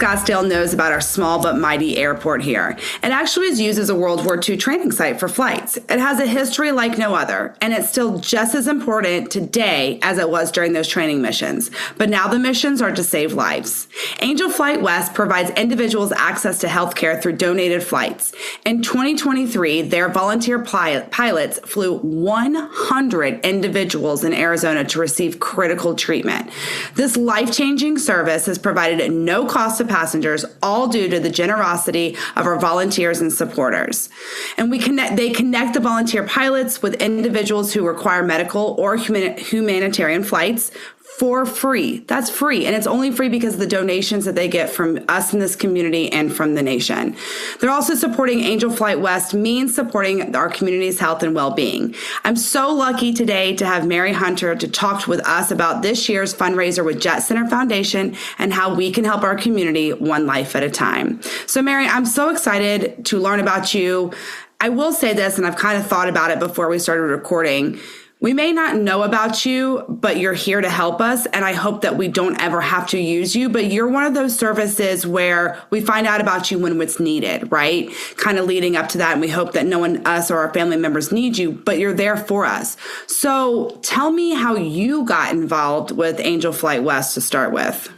Scottsdale knows about our small but mighty airport here. It actually was used as a World War II training site for flights. It has a history like no other, and it's still just as important today as it was during those training missions. But now the missions are to save lives. Angel Flight West provides individuals access to health care through donated flights. In 2023, their volunteer pilots flew 100 individuals in Arizona to receive critical treatment. This life-changing service has provided no cost to passengers, all due to the generosity of our volunteers and supporters. And they connect the volunteer pilots with individuals who require medical or humanitarian flights for free. That's free. And it's only free because of the donations that they get from us in this community and from the nation. They're also supporting Angel Flight West means supporting our community's health and well-being. I'm so lucky today to have Mary Hunter to talk with us about this year's fundraiser with Jet Center Foundation and how we can help our community one life at a time. So Mary, I'm so excited to learn about you. I will say this, and I've kind of thought about it before we started recording. We may not know about you, but you're here to help us. And I hope that we don't ever have to use you. But you're one of those services where we find out about you when it's needed, right? Kind of leading up to that. And we hope that no one, us or our family members need you, but you're there for us. So tell me how you got involved with Angel Flight West to start with.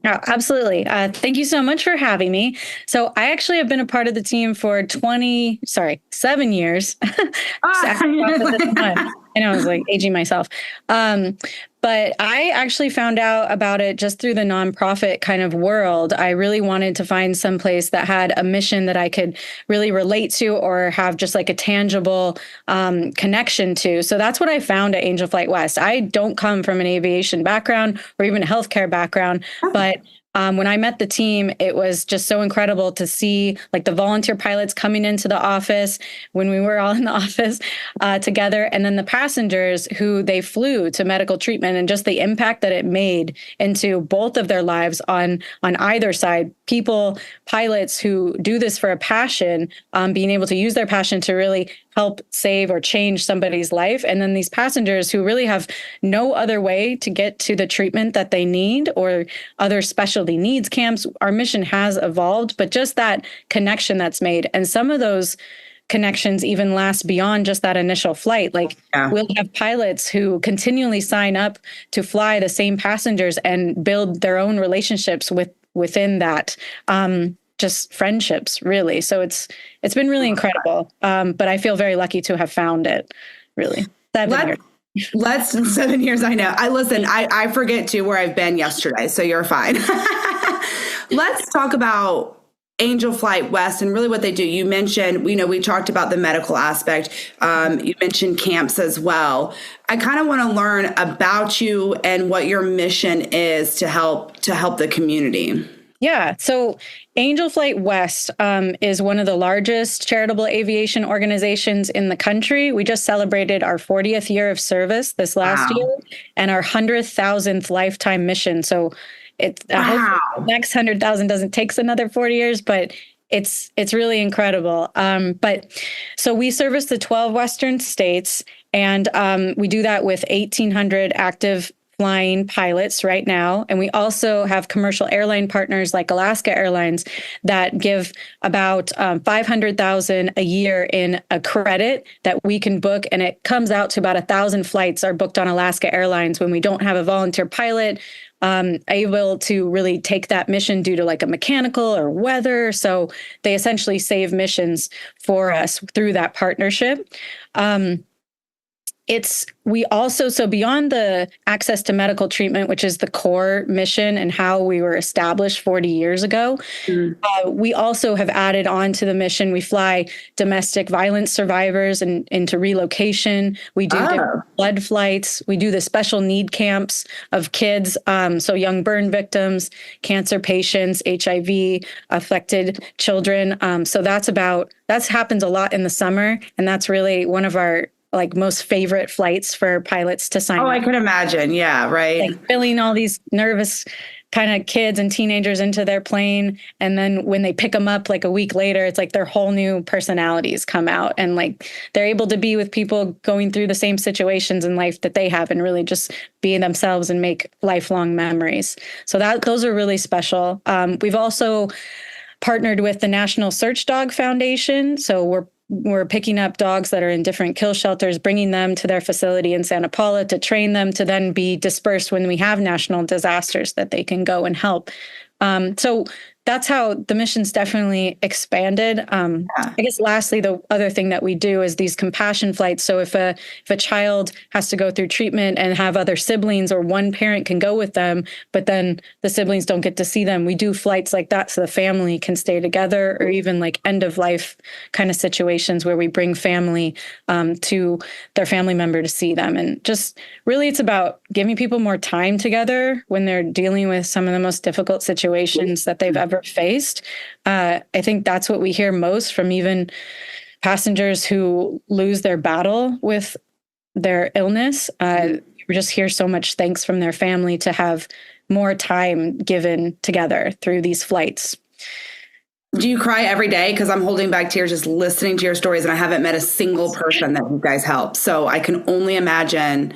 Oh, absolutely. Thank you so much for having me. So I actually have been a part of the team for 7 years. I know I was like aging myself. But I actually found out about it just through the nonprofit kind of world. I really wanted to find some place that had a mission that I could really relate to or have just like a tangible connection to. So that's what I found at Angel Flight West. I don't come from an aviation background or even a healthcare background, but when I met the team, it was just so incredible to see like the volunteer pilots coming into the office when we were all in the office together, and then the passengers who they flew to medical treatment and just the impact that it made into both of their lives on either side. People, pilots who do this for a passion, being able to use their passion to really help save or change somebody's life. And then these passengers who really have no other way to get to the treatment that they need or other specialty needs camps. Our mission has evolved, but just that connection that's made. And some of those connections even last beyond just that initial flight. Like we'll have pilots who continually sign up to fly the same passengers and build their own relationships within that. Just friendships, really. So it's been really incredible. But I feel very lucky to have found it, really. 7 years. Less than 7 years, I know. I forget too where I've been yesterday, so you're fine. Let's talk about Angel Flight West and really what they do. You mentioned, we talked about the medical aspect. You mentioned camps as well. I kind of want to learn about you and what your mission is to help the community. Yeah. So Angel Flight West is one of the largest charitable aviation organizations in the country. We just celebrated our 40th year of service this last year and our 100,000th lifetime mission. So it's the next 100,000 doesn't take another 40 years, but it's really incredible. But so we service the 12 Western states, and we do that with 1,800 active flying pilots right now. And we also have commercial airline partners like Alaska Airlines that give about $500,000 a year in a credit that we can book. And it comes out to about 1,000 flights are booked on Alaska Airlines when we don't have a volunteer pilot able to really take that mission due to like a mechanical or weather. So they essentially save missions for us through that partnership. We also, so beyond the access to medical treatment, which is the core mission and how we were established 40 years ago, we also have added on to the mission. We fly domestic violence survivors into relocation. We do blood flights. We do the special need camps of kids, so young burn victims, cancer patients, HIV affected children. So that happens a lot in the summer, and that's really one of our most favorite flights for pilots to sign up. I can imagine. Yeah, right. Filling all these nervous kind of kids and teenagers into their plane. And then when they pick them up like a week later, it's like their whole new personalities come out, and like they're able to be with people going through the same situations in life that they have and really just be themselves and make lifelong memories. So those are really special. We've also partnered with the National Search Dog Foundation. So we're picking up dogs that are in different kill shelters, bringing them to their facility in Santa Paula to train them to then be dispersed when we have national disasters that they can go and help. So that's how the mission's definitely expanded. I guess lastly, the other thing that we do is these compassion flights. So if a child has to go through treatment and have other siblings, or one parent can go with them, but then the siblings don't get to see them, we do flights like that so the family can stay together, or even like end of life kind of situations where we bring family to their family member to see them. And just really, it's about giving people more time together when they're dealing with some of the most difficult situations that they've ever faced. I think that's what we hear most from even passengers who lose their battle with their illness. We just hear so much thanks from their family to have more time given together through these flights. Do you cry every day? Because I'm holding back tears just listening to your stories, and I haven't met a single person that you guys help. So I can only imagine,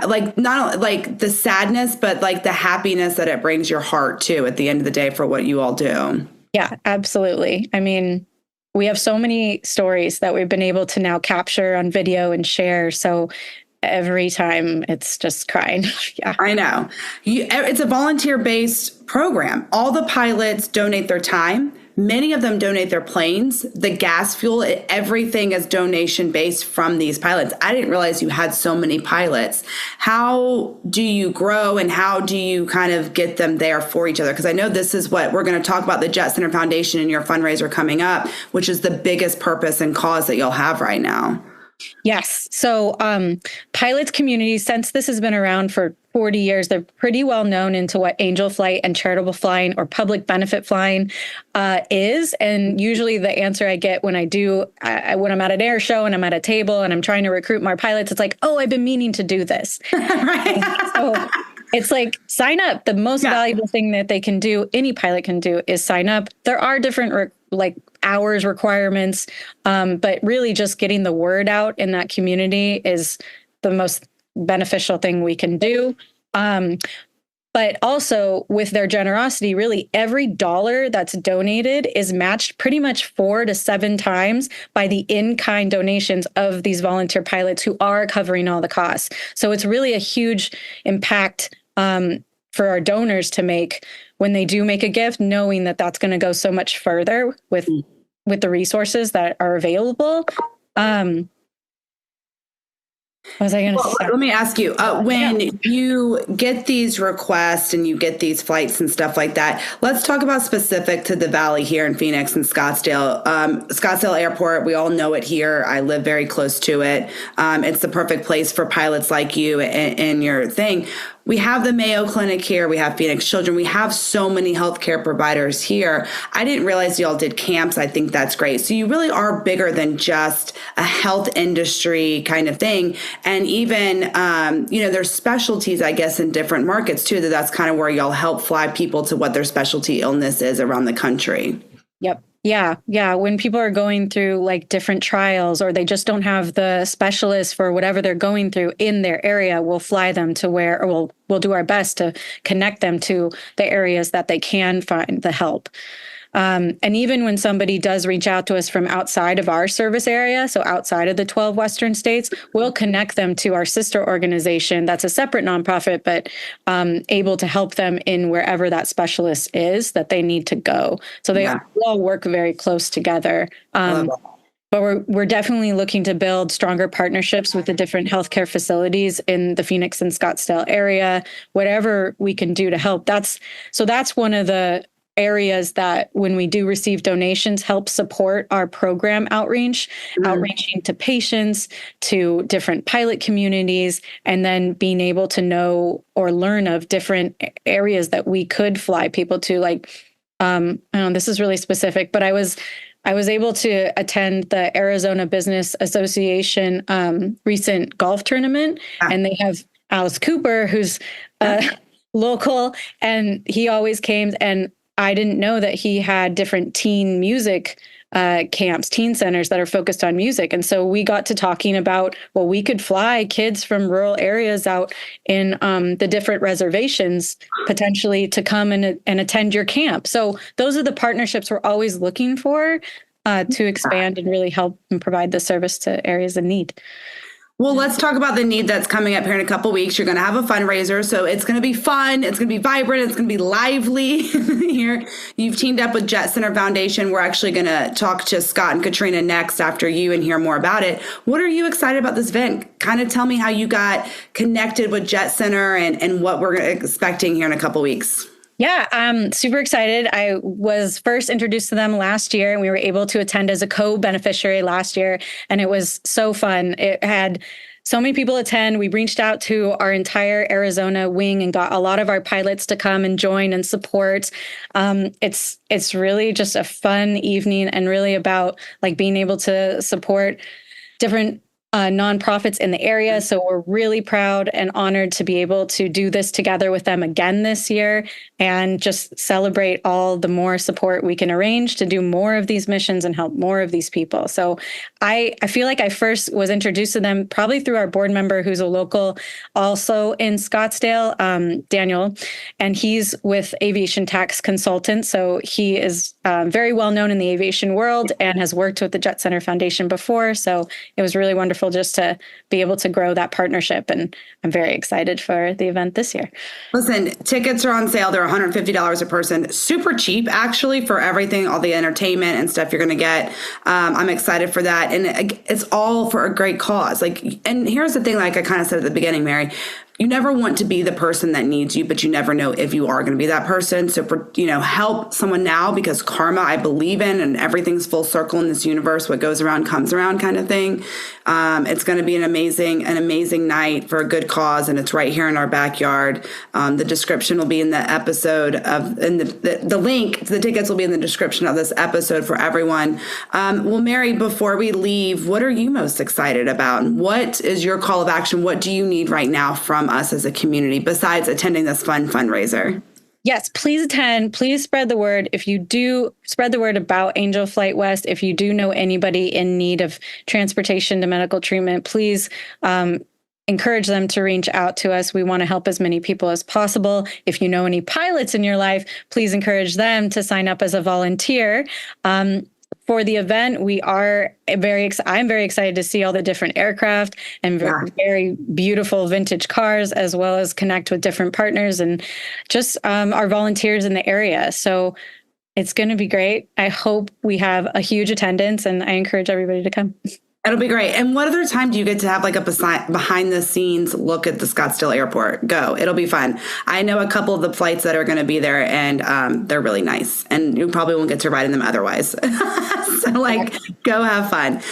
like, not like the sadness, but like the happiness that it brings your heart too at the end of the day for what you all do. Yeah, absolutely. I mean, we have so many stories that we've been able to now capture on video and share. So every time it's just crying. Yeah, I know. It's a volunteer-based program. All the pilots donate their time. Many of them donate their planes, the gas fuel, everything is donation based from these pilots. I didn't realize you had so many pilots. How do you grow, and how do you kind of get them there for each other? Because I know this is what we're going to talk about, the Jet Center Foundation and your fundraiser coming up, which is the biggest purpose and cause that you'll have right now. Yes. So pilots community, since this has been around for 40 years, they're pretty well known into what angel flight and charitable flying or public benefit flying is. And usually the answer I get when when I'm at an air show and I'm at a table and I'm trying to recruit more pilots, it's like, oh, I've been meaning to do this. Right. So it's like, sign up. The most valuable thing that they can do, any pilot can do, is sign up. There are different hours requirements, but really just getting the word out in that community is the most beneficial thing we can do. But also with their generosity, really every dollar that's donated is matched pretty much 4 to 7 times by the in-kind donations of these volunteer pilots who are covering all the costs. So it's really a huge impact for our donors to make when they do make a gift, knowing that that's going to go so much further with the resources that are available. What was I going to say? Let me ask you, when you get these requests and you get these flights and stuff like that, let's talk about specific to the Valley here in Phoenix and Scottsdale. Scottsdale Airport, we all know it here. I live very close to it. It's the perfect place for pilots like you and your thing. We have the Mayo Clinic here. We have Phoenix Children. We have so many healthcare providers here. I didn't realize y'all did camps. I think that's great. So you really are bigger than just a health industry kind of thing. And even, there's specialties, I guess, in different markets too, that's kind of where y'all help fly people to what their specialty illness is around the country. Yep. Yeah. When people are going through like different trials, or they just don't have the specialists for whatever they're going through in their area, we'll fly them to or we'll do our best to connect them to the areas that they can find the help. And even when somebody does reach out to us from outside of our service area, so outside of the 12 Western states, we'll connect them to our sister organization that's a separate nonprofit, but able to help them in wherever that specialist is that they need to go. So they all work very close together. But we're definitely looking to build stronger partnerships with the different healthcare facilities in the Phoenix and Scottsdale area, whatever we can do to help. That's one of the areas that when we do receive donations help support our program outreaching to patients, to different pilot communities, and then being able to know or learn of different areas that we could fly people to. Like, I know this is really specific, but I was able to attend the Arizona Business Association recent golf tournament, and they have Alice Cooper, who's local, and he always came. And I didn't know that he had different teen music camps, teen centers that are focused on music. And so we got to talking about, well, we could fly kids from rural areas out in the different reservations potentially to come and attend your camp. So those are the partnerships we're always looking for to expand and really help and provide the service to areas in need. Well, let's talk about the need that's coming up here in a couple weeks. You're going to have a fundraiser, so it's going to be fun. It's going to be vibrant. It's going to be lively here. You've teamed up with Jet Center Foundation. We're actually going to talk to Scott and Katrina next after you and hear more about it. What are you excited about this event? Kind of tell me how you got connected with Jet Center and what we're expecting here in a couple weeks. Yeah, I'm super excited. I was first introduced to them last year, and we were able to attend as a co-beneficiary last year, and it was so fun. It had so many people attend. We reached out to our entire Arizona wing and got a lot of our pilots to come and join and support. It's really just a fun evening, and really about like being able to support different nonprofits in the area. So we're really proud and honored to be able to do this together with them again this year, and just celebrate all the more support we can arrange to do more of these missions and help more of these people. So I feel like I first was introduced to them probably through our board member, who's a local also in Scottsdale, Daniel, and he's with Aviation Tax Consultants. So he is very well known in the aviation world and has worked with the Jet Center Foundation before. So it was really wonderful just to be able to grow that partnership. And I'm very excited for the event this year. Listen, tickets are on sale. They're $150 a person. Super cheap, actually, for everything, all the entertainment and stuff you're going to get. I'm excited for that. And it's all for a great cause. And here's the thing, like I kind of said at the beginning, Mary, you never want to be the person that needs you, but you never know if you are going to be that person. So help someone now, because karma, I believe in, and everything's full circle in this universe. What goes around comes around, kind of thing. It's going to be an amazing night for a good cause, and it's right here in our backyard. The description will be in the episode and the link to the tickets will be in the description of this episode for everyone. Well, Mary, before we leave, what are you most excited about? What is your call of action? What do you need right now from us as a community besides attending this fun fundraiser? Yes, please attend. Please spread the word. If you do, spread the word about Angel Flight West. If you do know anybody in need of transportation to medical treatment, please encourage them to reach out to us. We want to help as many people as possible. If you know any pilots in your life, please encourage them to sign up as a volunteer. For the event, I'm very excited to see all the different aircraft and very beautiful vintage cars, as well as connect with different partners and just our volunteers in the area. So it's going to be great. I hope we have a huge attendance, and I encourage everybody to come. It'll be great. And what other time do you get to have like a behind the scenes look at the Scottsdale airport? Go. It'll be fun. I know a couple of the flights that are going to be there, and they're really nice, and you probably won't get to ride in them otherwise. So go have fun.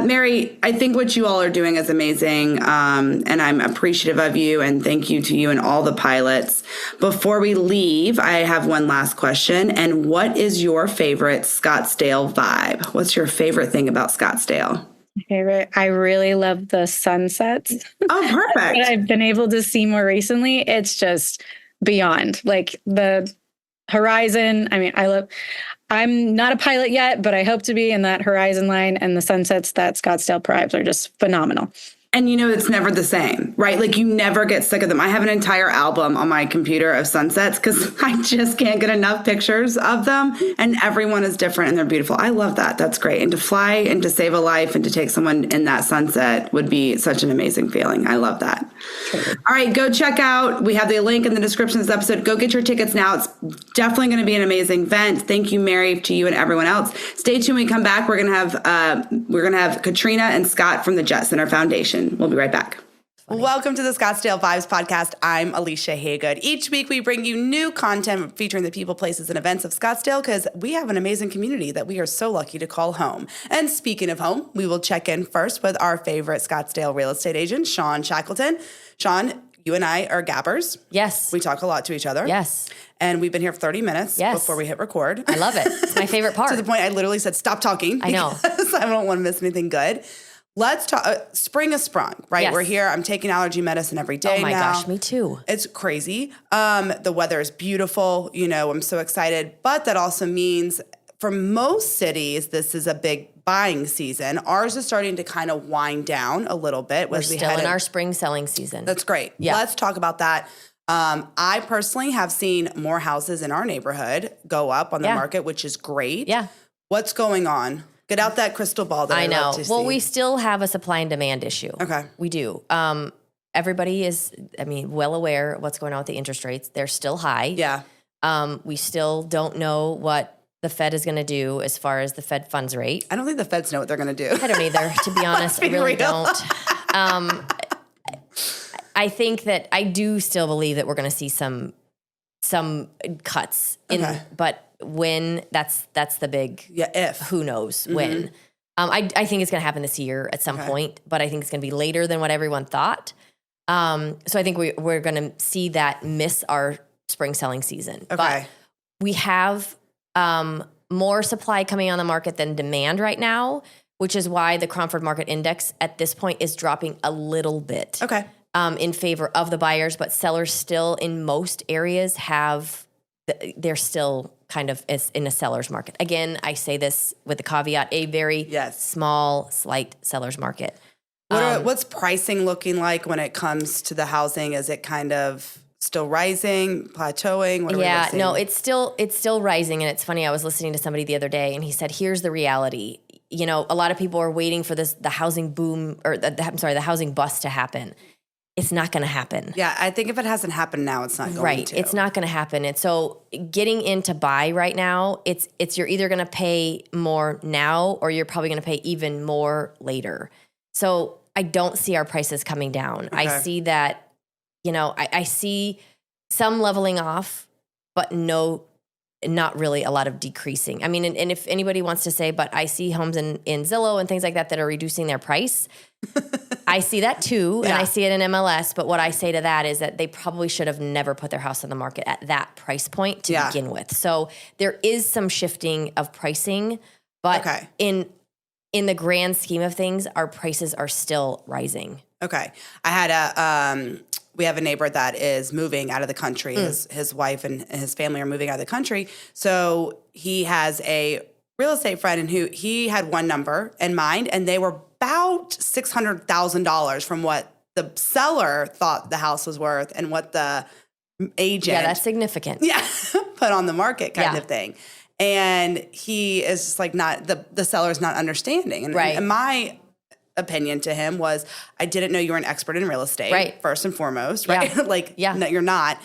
Mary, I think what you all are doing is amazing. And I'm appreciative of you, and thank you to you and all the pilots. Before we leave, I have one last question. And what is your favorite Scottsdale vibe? What's your favorite thing about Scottsdale? I really love the sunsets. Oh, perfect. That I've been able to see more recently. It's just beyond, like the horizon. I mean, I'm not a pilot yet, but I hope to be, in that horizon line, and the sunsets that Scottsdale provides are just phenomenal. And it's never the same, right? Like you never get sick of them. I have an entire album on my computer of sunsets because I just can't get enough pictures of them, and everyone is different and they're beautiful. I love that. That's great. And to fly and to save a life and to take someone in that sunset would be such an amazing feeling. I love that. Sure. All right, go check out. We have the link in the description of this episode. Go get your tickets now. It's definitely going to be an amazing event. Thank you, Mary, to you and everyone else. Stay tuned. When we come back, we're going to have Katrina and Scott from the Jet Center Foundation. We'll be right back. Welcome to the Scottsdale Vibes podcast. I'm Alicia Haygood. Each week we bring you new content featuring the people, places, and events of Scottsdale, because we have an amazing community that we are so lucky to call home. And speaking of home, we will check in first with our favorite Scottsdale real estate agent, Sean Shackleton. Sean, you and I are gappers. Yes. We talk a lot to each other. Yes. And we've been here for 30 minutes before we hit record. I love it. It's my favorite part. To the point I literally said, stop talking. I know. Because I don't want to miss anything good. Let's talk. Spring is sprung, right? Yes. We're here. I'm taking allergy medicine every day now. Oh my gosh, me too. It's crazy. The weather is beautiful. I'm so excited. But that also means for most cities, this is a big buying season. Ours is starting to kind of wind down a little bit. We're still in our spring selling season. That's great. Yeah. Let's talk about that. I personally have seen more houses in our neighborhood go up on the market, which is great. Yeah. What's going on? Get out that crystal ball that I know. love to see. Well, we still have a supply and demand issue. Okay. We do. Everybody is, well aware of what's going on with the interest rates. They're still high. Yeah. We still don't know what the Fed is going to do as far as the Fed funds rate. I don't think the Feds know what they're going to do. I don't either, to be honest. I really don't. I think that I do still believe that we're going to see some cuts but when that's the big who knows when. I think it's going to happen this year at some point, but I think it's going to be later than what everyone thought. So I think we're going to see that miss our spring selling season. Okay. But we have more supply coming on the market than demand right now, which is why the Cromford Market Index at this point is dropping a little bit. Okay. In favor of the buyers, but sellers still in most areas they're still kind of in a seller's market. Again, I say this with the caveat, a very small, slight seller's market. What's pricing looking like when it comes to the housing? Is it kind of still rising, plateauing? No, it's still rising. And it's funny, I was listening to somebody the other day and he said, here's the reality. A lot of people are waiting for the housing boom or the housing bust to happen. It's not going to happen. Yeah, I think if it hasn't happened now, it's not going to. Right, it's not going to happen. And so getting into buy right now, it's you're either going to pay more now or you're probably going to pay even more later. So I don't see our prices coming down. Okay. I see that, I see some leveling off, but not really a lot of decreasing. And if anybody wants to say, but I see homes in Zillow and things like that are reducing their price. I see that too, and I see it in MLS. But what I say to that is that they probably should have never put their house on the market at that price point to begin with. So there is some shifting of pricing, but in the grand scheme of things, our prices are still rising. Okay. I had we have a neighbor that is moving out of the country. His wife and his family are moving out of the country. So he has a real estate friend and he had one number in mind, and they were about $600,000 from what the seller thought the house was worth and what the agent. Yeah, that's significant. Yeah, put on the market kind of thing. And he is just like the seller's not understanding. And my opinion to him was, I didn't know you were an expert in real estate, first and foremost, right? Yeah. No, you're not.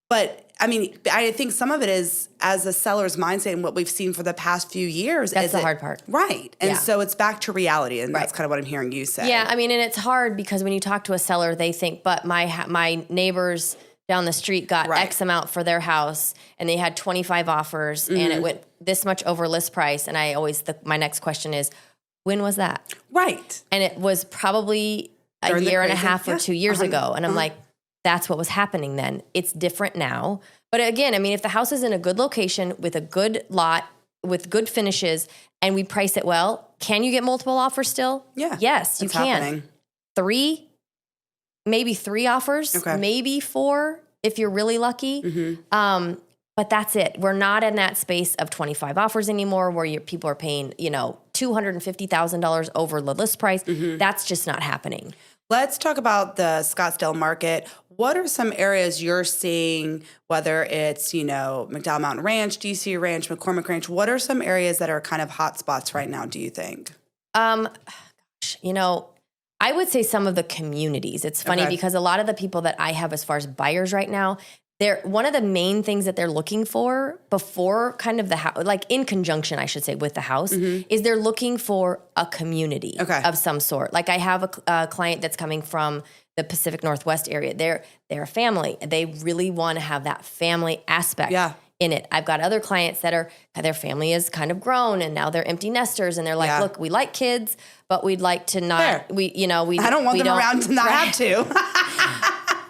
But I think some of it is as a seller's mindset and what we've seen for the past few years. That's the hard part. Right. And so it's back to reality. And that's kind of what I'm hearing you say. Yeah. And it's hard because when you talk to a seller, they think, but my neighbors down the street got X amount for their house and they had 25 offers and it went this much over list price. And my next question is, when was that? Right. And it was probably a year and a half or 2 years ago. And I'm like, that's what was happening then. It's different now. But again, if the house is in a good location with a good lot, with good finishes, and we price it well, can you get multiple offers still? Yeah. Yes, you can. Happening. 3, maybe 3 offers, maybe 4 if you're really lucky. But that's it. We're not in that space of 25 offers anymore where people are paying, $250,000 over the list price. That's just not happening. Let's talk about the Scottsdale market. What are some areas you're seeing, whether it's, McDowell Mountain Ranch, DC Ranch, McCormick Ranch? What are some areas that are kind of hot spots right now, do you think? I would say some of the communities. It's funny because a lot of the people that I have as far as buyers right now, one of the main things that they're looking for before kind of the house, like in conjunction, I should say, with the house, is they're looking for a community of some sort. Like I have a client that's coming from the Pacific Northwest area. They're a family. They really want to have that family aspect in it. I've got other clients that their family is kind of grown and now they're empty nesters and they're like, look, we like kids, but we'd like to not, I don't want them around to not have to.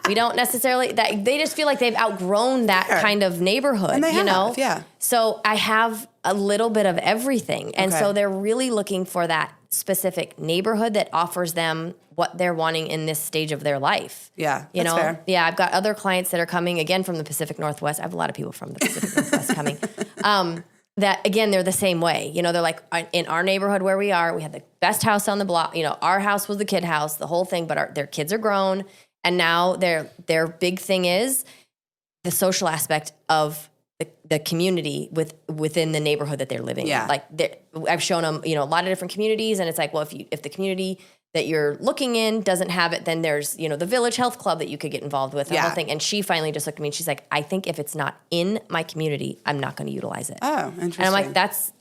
We don't necessarily, they just feel like they've outgrown that kind of neighborhood, and they have. So I have a little bit of everything. And so they're really looking for that specific neighborhood that offers them what they're wanting in this stage of their life. Yeah, that's fair. Yeah, I've got other clients that are coming, again, from the Pacific Northwest. I have a lot of people from the Pacific Northwest coming. That, again, they're the same way. They're like, in our neighborhood where we are, we had the best house on the block. Our house was the kid house, the whole thing, but their kids are grown. And now their big thing is the social aspect of the community within the neighborhood that they're living in. Like, I've shown them, a lot of different communities, and it's like, well, if the community that you're looking in doesn't have it, then there's, the Village Health Club that you could get involved with, the whole thing. And she finally just looked at me and she's like, I think if it's not in my community, I'm not going to utilize it. Oh, interesting. And I'm like, that's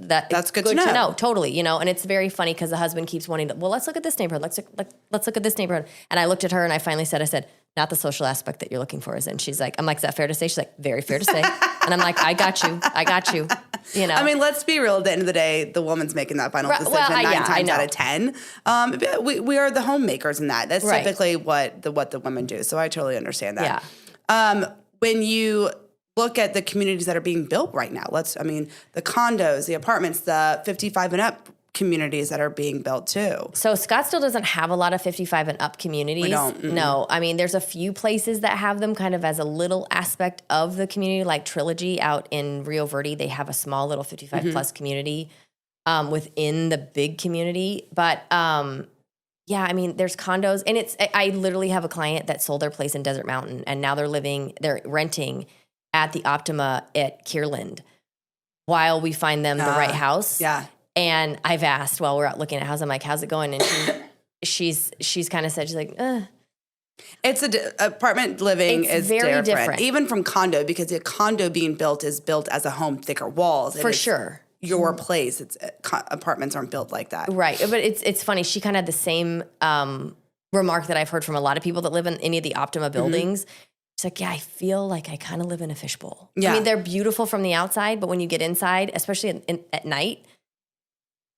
good to know. Totally. And it's very funny because the husband keeps wanting well, let's look at this neighborhood. Let's look at this neighborhood. And I looked at her and I finally said, not the social aspect that you're looking for is in. She's like, I'm like, is that fair to say? She's like, very fair to say. And I'm like, I got you. I mean, let's be real. At the end of the day, the woman's making that final decision 9 times out of 10. We are the homemakers in that. That's typically what the women do. So I totally understand that. Yeah. When you look at the communities that are being built right now, the condos, the apartments, the 55 and up communities that are being built too. So Scottsdale doesn't have a lot of 55 and up communities. We don't. Mm-mm. No. I mean, there's a few places that have them kind of as a little aspect of the community, like Trilogy out in Rio Verde. They have a small little 55 plus community within the big community. But there's condos, and I literally have a client that sold their place in Desert Mountain, and now they're renting at the Optima at Kierland while we find them the right house. Yeah. And I've asked while we're out looking at houses, I'm like, how's it going? And she's kind of said, she's like, It's apartment living is very different. Even from condo, because a condo being built is built as a home, thicker walls. For sure. Your place. Apartments aren't built like that. Right. But it's funny. She kind of had the same remark that I've heard from a lot of people that live in any of the Optima buildings. She's like, yeah, I feel like I kind of live in a fishbowl. Yeah. I mean, they're beautiful from the outside, but when you get inside, especially at night,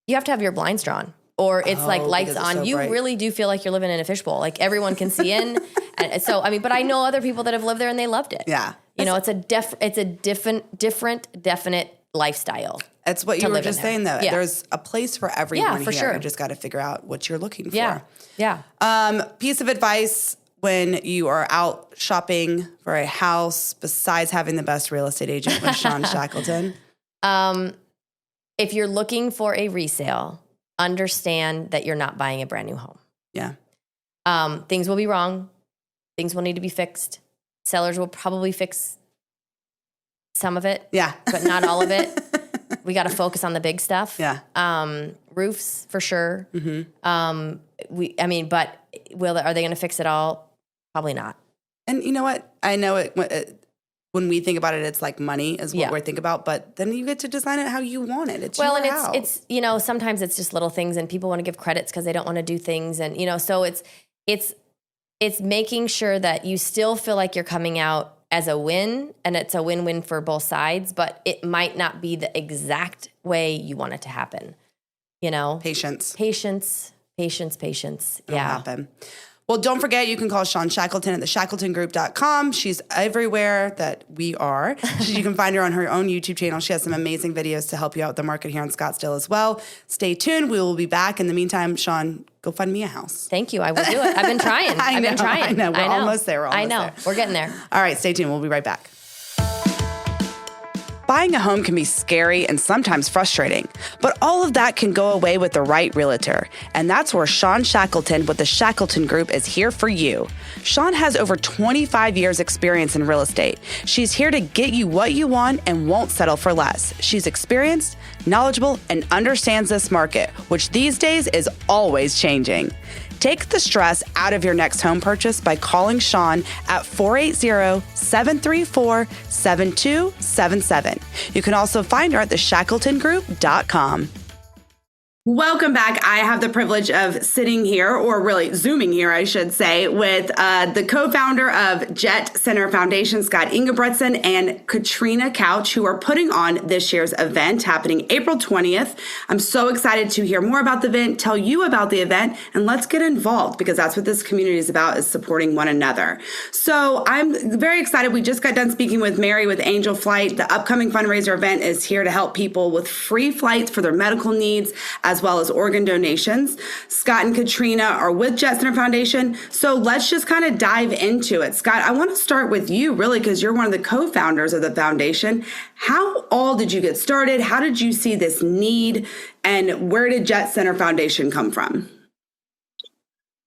you have to have your blinds drawn, or it's like lights on. So you bright. Really do feel like you're living in a fishbowl. Like everyone can see in. And so, but I know other people that have lived there and they loved it. Yeah. It's a different, definite lifestyle. That's what you were just saying, though. Yeah. There's a place for everyone for here. Sure. You just got to figure out what you're looking for. Yeah. Piece of advice when you are out shopping for a house, besides having the best real estate agent with Shawn Shackleton? If you're looking for a resale, understand that you're not buying a brand new home. Yeah. Things will be wrong. Things will need to be fixed. Sellers will probably fix some of it. Yeah. But not all of it. We got to focus on the big stuff. Yeah. Roofs for sure. Mm-hmm. But are they going to fix it all? Probably not. And you know what? I know it when we think about it, it's like money is what we think about, but then you get to design it how you want it. It's your house. It's sometimes it's just little things, and people want to give credits because they don't want to do things, and so it's making sure that you still feel like you're coming out as a win, and it's a win-win for both sides, but it might not be the exact way you want it to happen. Patience. It'll happen. Well, don't forget, you can call Shawn Shackleton at theshackletongroup.com. She's everywhere that we are. You can find her on her own YouTube channel. She has some amazing videos to help you out with the market here in Scottsdale as well. Stay tuned. We will be back. In the meantime, Shawn, go find me a house. Thank you. I will do it. I've been trying. I know. We're almost there. I know. We're getting there. All right. Stay tuned. We'll be right back. Buying a home can be scary and sometimes frustrating, but all of that can go away with the right realtor. And that's where Shawn Shackleton with the Shackleton Group is here for you. Shawn has over 25 years experience in real estate. She's here to get you what you want and won't settle for less. She's experienced, knowledgeable, and understands this market, which these days is always changing. Take the stress out of your next home purchase by calling Shawn at 480-734-7277. You can also find her at theshackletongroup.com. Welcome back. I have the privilege of sitting here, or really Zooming here, I should say, with the co-founder of Jet Center Foundation, Scott Ingebretson, and Katrina Couch, who are putting on this year's event happening April 20th. I'm so excited to hear more about the event, tell you about the event, and let's get involved, because that's what this community is about, is supporting one another. So I'm very excited. We just got done speaking with Mary with Angel Flight. The upcoming fundraiser event is here to help people with free flights for their medical needs, as as well as organ donations. Scott and Katrina are with Jet Center Foundation. So let's just kind of dive into it. Scott, I want to start with you really because you're one of the co-founders of the foundation. How all did you get started? How did you see this need? And where did Jet Center Foundation come from?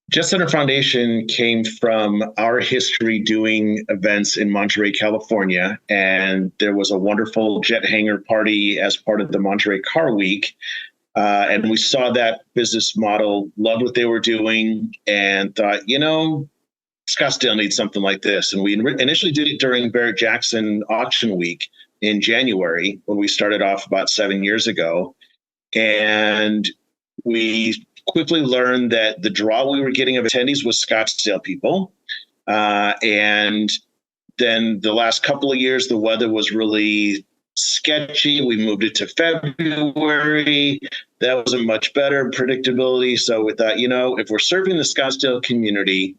Jet Center Foundation came from our history doing events in Monterey, California, and there was a wonderful jet hangar party as part of the Monterey Car Week, and we saw that business model, loved what they were doing, and thought, Scottsdale needs something like this. And we initially did it during Barrett-Jackson Auction Week in January when we started off about 7 years ago, and we quickly learned that the draw we were getting of attendees was Scottsdale people. And then the last couple of years, the weather was really sketchy. We moved it to February. That wasn't much better predictability. So we thought, if we're serving the Scottsdale community,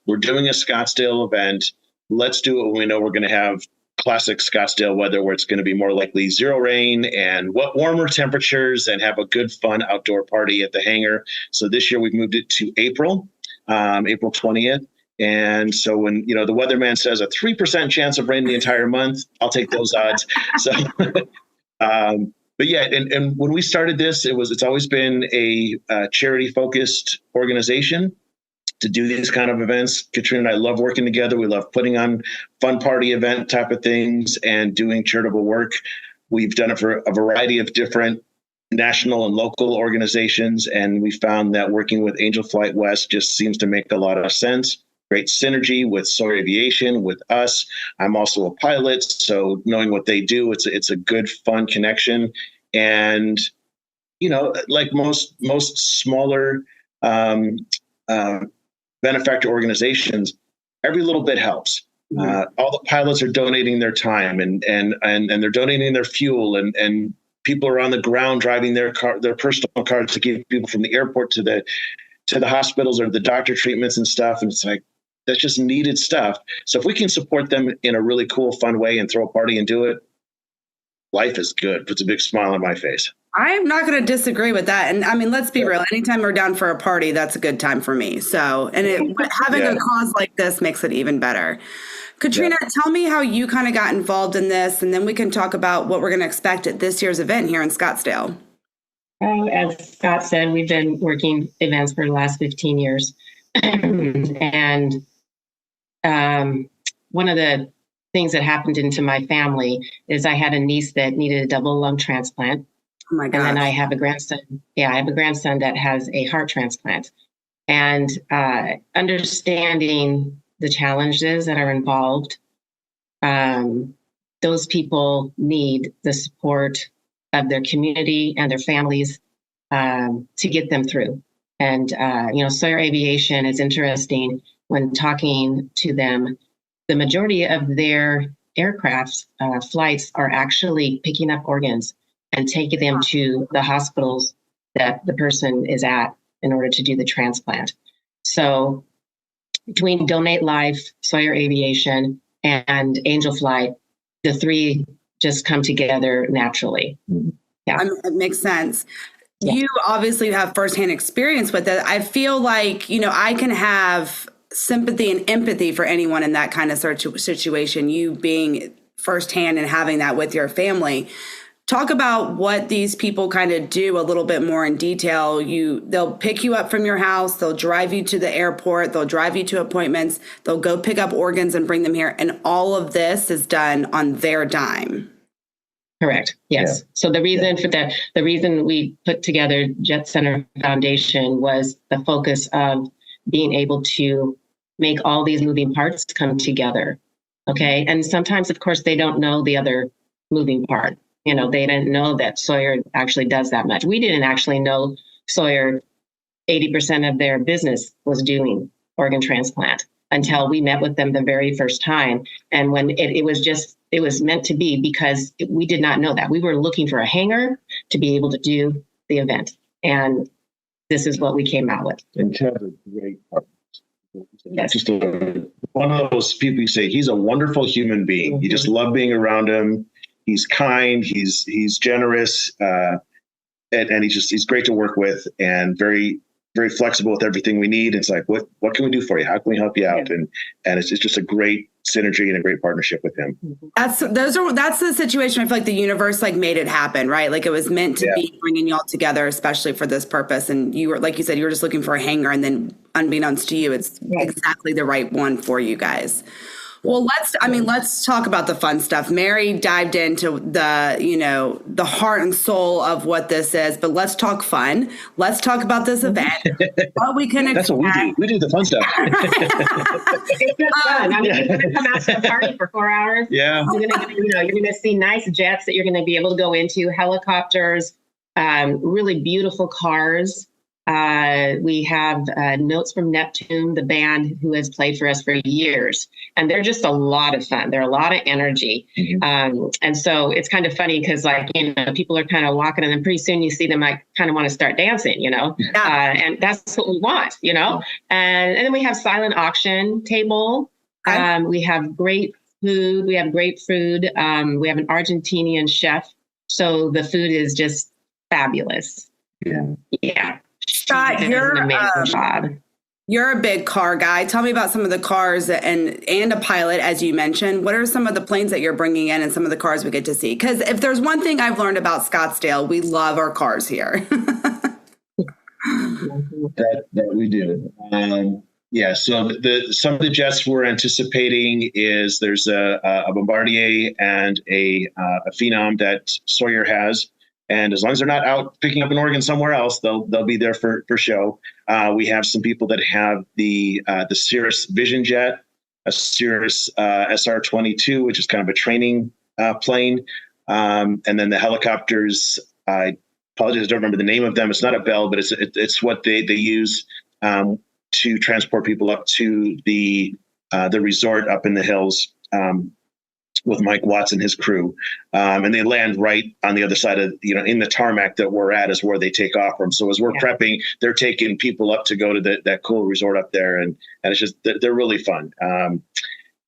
we're doing a Scottsdale event, let's do it when we know we're going to have classic Scottsdale weather where it's going to be more likely zero rain and warmer temperatures and have a good, fun outdoor party at the hangar. So this year we've moved it to April 20th. And so when, the weatherman says a 3% chance of rain the entire month, I'll take those odds. So, but yeah, and when we started this, it's always been a charity focused organization to do these kind of events. Katrina and I love working together. We love putting on fun party event type of things and doing charitable work. We've done it for a variety of different national and local organizations. And we found that working with Angel Flight West just seems to make a lot of sense. Great synergy with Sawyer Aviation, with us. I'm also a pilot, so knowing what they do, it's a good, fun connection. And, like most smaller benefactor organizations, every little bit helps. All the pilots are donating their time and they're donating their fuel, and people are on the ground driving their personal cars to get people from the airport to the hospitals or the doctor treatments and stuff. And it's like, that's just needed stuff. So if we can support them in a really cool, fun way and throw a party and do it, life is good. Puts a big smile on my face. I'm not going to disagree with that. And I mean, let's be real. Anytime we're down for a party, that's a good time for me. So, having a cause like this makes it even better. Katrina, tell me how you kind of got involved in this, and then we can talk about what we're going to expect at this year's event here in Scottsdale. As Scott said, we've been working events for the last 15 years. And one of the things that happened into my family is I had a niece that needed a double lung transplant. Oh my God. And then I have a grandson. Yeah, I have a grandson that has a heart transplant. And understanding the challenges that are involved, those people need the support of their community and their families to get them through. And, Sawyer Aviation is interesting when talking to them. The majority of their aircraft flights are actually picking up organs and taking them to the hospitals that the person is at in order to do the transplant. So between Donate Life, Sawyer Aviation, and Angel Flight, the three just come together naturally. Yeah. It makes sense. Yeah. You obviously have firsthand experience with it. I feel like, I can have sympathy and empathy for anyone in that kind of situation, you being firsthand and having that with your family. Talk about what these people kind of do a little bit more in detail. They'll pick you up from your house. They'll drive you to the airport. They'll drive you to appointments. They'll go pick up organs and bring them here. And all of this is done on their dime. Correct. Yes. Yeah. So the reason for that, the reason we put together Jet Center Foundation was the focus of being able to make all these moving parts come together. Okay. And sometimes, of course, they don't know the other moving part. They didn't know that Sawyer actually does that much. We didn't actually know Sawyer, 80% of their business was doing organ transplant until we met with them the very first time. And when it was meant to be, because we did not know that. We were looking for a hangar to be able to do the event. And this is what we came out with. And Ted's a great partner. Yes. Just one of those people you say, he's a wonderful human being. Mm-hmm. You just love being around him. He's kind. He's generous. and he's great to work with and very, very flexible with everything we need. It's like, what can we do for you? How can we help you out? And it's just a great synergy and a great partnership with him. That's the situation. I feel like the universe like made it happen, right? Like it was meant to be bringing y'all together, especially for this purpose. And you were, like you said, you were just looking for a hanger, and then unbeknownst to you, it's exactly the right one for you guys. Well, let's talk about the fun stuff. Mary dived into the heart and soul of what this is, but let's talk fun. Let's talk about this event. What we can That's what we do. We do the fun stuff. It's just fun. I mean, you're going to come out to the party for 4 hours. Yeah. You're going to see nice jets that you're going to be able to go into, helicopters, really beautiful cars. We have Notes from Neptune, the band who has played for us for years, and they're just a lot of fun. They're a lot of energy. And so it's kind of funny because people are kind of walking, and then pretty soon you see them like kind of want to start dancing, and that's what we want, and then we have silent auction table. We have great food. We have an Argentinian chef. So the food is just fabulous. Yeah. Scott, you're a big car guy. Tell me about some of the cars and a pilot, as you mentioned. What are some of the planes that you're bringing in and some of the cars we get to see? Because if there's one thing I've learned about Scottsdale, we love our cars here. that we do. So some of the jets we're anticipating is there's a Bombardier and a Phenom that Sawyer has. And as long as they're not out picking up an organ somewhere else, they'll be there for show. We have some people that have the Cirrus Vision Jet, a Cirrus SR-22, which is kind of a training plane, and then the helicopters. I apologize, I don't remember the name of them. It's not a Bell, but it's what they use to transport people up to the resort up in the hills. With Mike Watts and his crew. And they land right on the other side of, in the tarmac that we're at is where they take off from. So as we're prepping, they're taking people up to go to that cool resort up there. And it's just, they're really fun. And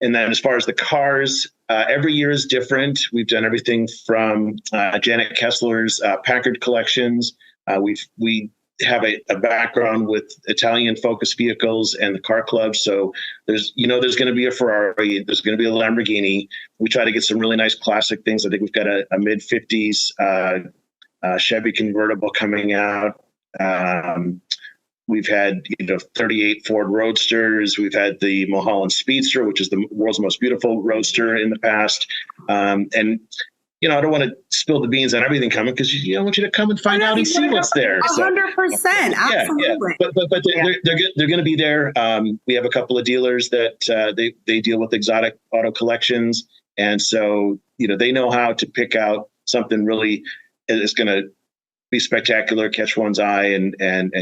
then as far as the cars, every year is different. We've done everything from Janet Kessler's Packard collections. We have a background with Italian focus vehicles and the car club. So there's going to be a Ferrari, there's going to be a Lamborghini. We try to get some really nice classic things. I think we've got a mid 50s Chevy convertible coming out. We've had 38 Ford Roadsters. We've had the Mulholland Speedster, which is the world's most beautiful roadster in the past. And I don't want to spill the beans on everything coming because I want you to come and find out and see what's there. 100%, absolutely. Yeah. But they're going to be there. We have a couple of dealers that they deal with exotic auto collections, and so they know how to pick out something really is going to be spectacular, catch one's eye, and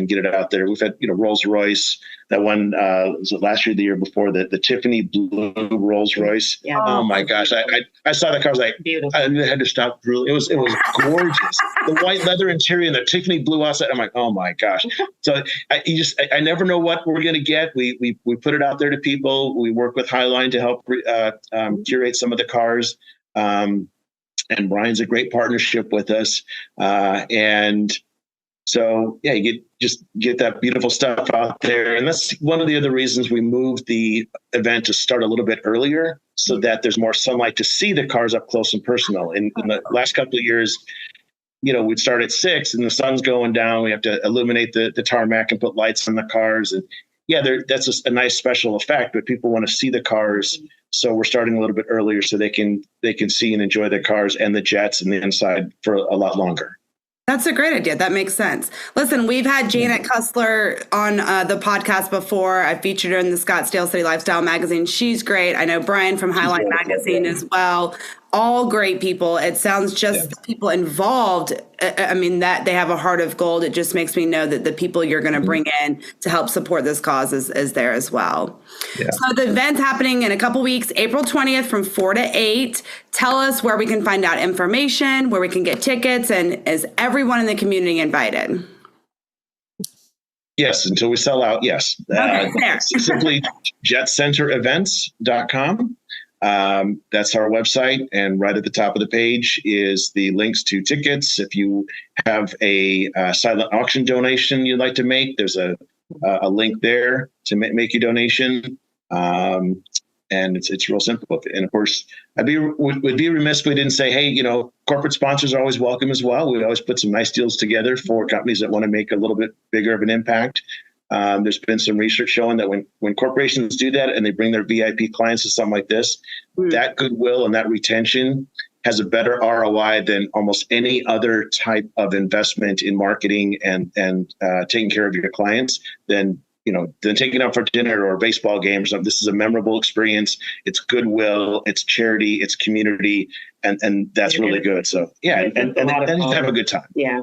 get it out there. We've had Rolls Royce. That one was it last year, the year before, the Tiffany blue Rolls Royce. Yeah. Oh my gosh, I saw that car. I was like, beautiful. I had to stop drooling. It was gorgeous. The white leather interior and the Tiffany blue outside. I'm like, oh my gosh. So I never know what we're gonna get. We put it out there to people. We work with Highline to help curate some of the cars. And Brian's a great partnership with us. And so, you get that beautiful stuff out there. And that's one of the other reasons we moved the event to start a little bit earlier so that there's more sunlight to see the cars up close and personal. In the last couple of years, we'd start at 6 and the sun's going down. We have to illuminate the tarmac and put lights on the cars. And that's just a nice special effect, but people want to see the cars. So we're starting a little bit earlier so they can see and enjoy the cars and the jets and the inside for a lot longer. That's a great idea. That makes sense. Listen, we've had Janet Kessler on the podcast before. I featured her in the Scottsdale City Lifestyle magazine. She's great. I know Brian from Highline magazine as well. All great people. It sounds just the people involved. I mean, that they have a heart of gold. It just makes me know that the people you're going to bring in to help support this cause is there as well. Yeah. So the event's happening in a couple weeks, April 20th from 4 to 8. Tell us where we can find out information, where we can get tickets, and is everyone in the community invited? Yes, until we sell out, yes. Okay, simply jetcenterevents.com. That's our website. And right at the top of the page is the links to tickets. If you have a silent auction donation you'd like to make, there's a link there to make your donation. And it's real simple. And of course, would be remiss if we didn't say, hey, corporate sponsors are always welcome as well. We always put some nice deals together for companies that want to make a little bit bigger of an impact. There's been some research showing that when corporations do that and they bring their VIP clients to something like this, that goodwill and that retention has a better ROI than almost any other type of investment in marketing and taking care of your clients than taking out for dinner or a baseball game or something. This is a memorable experience. It's goodwill, it's charity, it's community, and that's really good. So and have a good time. Yeah.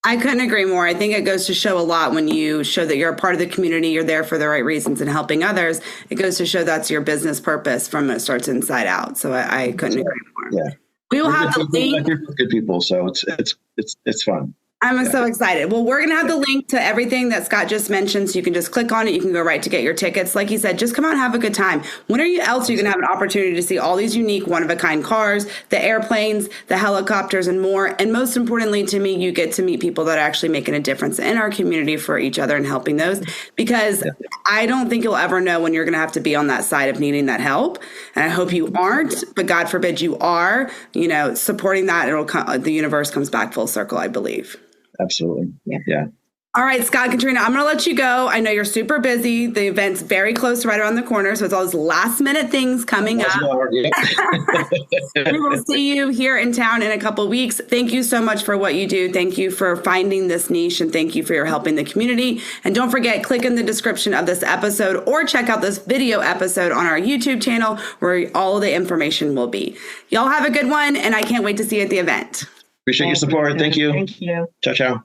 I couldn't agree more. I think it goes to show a lot when you show that you're a part of the community, you're there for the right reasons and helping others. It goes to show that's your business purpose from it starts inside out. So I couldn't agree more. Yeah. We will have the link. Good people, so it's fun. I'm so excited. Well, we're going to have the link to everything that Scott just mentioned, so you can just click on it. You can go right to get your tickets. Like he said, just come out and have a good time. When else are you going to have an opportunity to see all these unique, one-of-a-kind cars, the airplanes, the helicopters, and more? And most importantly to me, you get to meet people that are actually making a difference in our community for each other and helping those. Because I don't think you'll ever know when you're going to have to be on that side of needing that help. And I hope you aren't, but God forbid you are. Supporting that, the universe comes back full circle, I believe. Absolutely. Yeah. All right, Scott, Katrina, I'm going to let you go. I know you're super busy. The event's very close, right around the corner. So it's all these last minute things coming up. We will see you here in town in a couple of weeks. Thank you so much for what you do. Thank you for finding this niche, and thank you for your helping the community. And don't forget, click in the description of this episode or check out this video episode on our YouTube channel where all of the information will be. Y'all have a good one, and I can't wait to see you at the event. Appreciate your support. Thank you. Thank you. Ciao.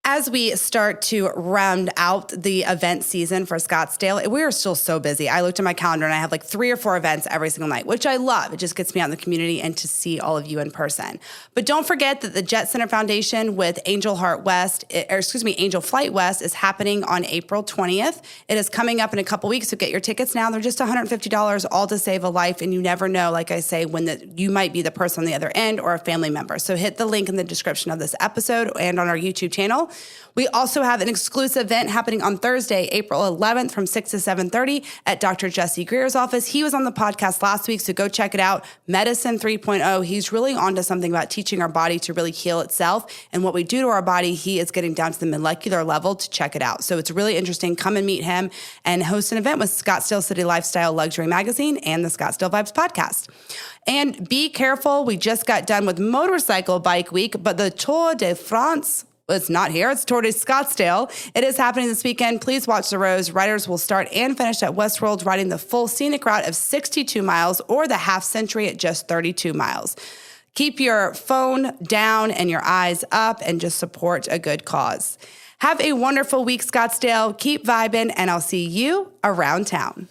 As we start to round out the event season for Scottsdale, we are still so busy. I looked at my calendar and I have like 3 or 4 events every single night, which I love. It just gets me out in the community and to see all of you in person. But don't forget that the Jet Center Foundation with Angel Flight West is happening on April 20th. It is coming up in a couple weeks, so get your tickets now. They're just $150, all to save a life. And you never know, like I say, when you might be the person on the other end or a family member. So hit the link in the description of this episode and on our YouTube channel. We also have an exclusive event happening on Thursday, April 11th from 6 to 7:30 at Dr. Jesse Greer's office. He was on the podcast last week, so go check it out. Medicine 3.0. He's really onto something about teaching our body to really heal itself. And what we do to our body, he is getting down to the molecular level to check it out. So it's really interesting. Come and meet him and host an event with Scottsdale City Lifestyle Luxury Magazine and the Scottsdale Vibes podcast. And be careful. We just got done with Motorcycle Bike Week, but the Tour de France, it's not here. It's Tour de Scottsdale. It is happening this weekend. Please watch the roads. Riders will start and finish at Westworld, riding the full scenic route of 62 miles or the half century at just 32 miles. Keep your phone down and your eyes up and just support a good cause. Have a wonderful week, Scottsdale. Keep vibing, and I'll see you around town.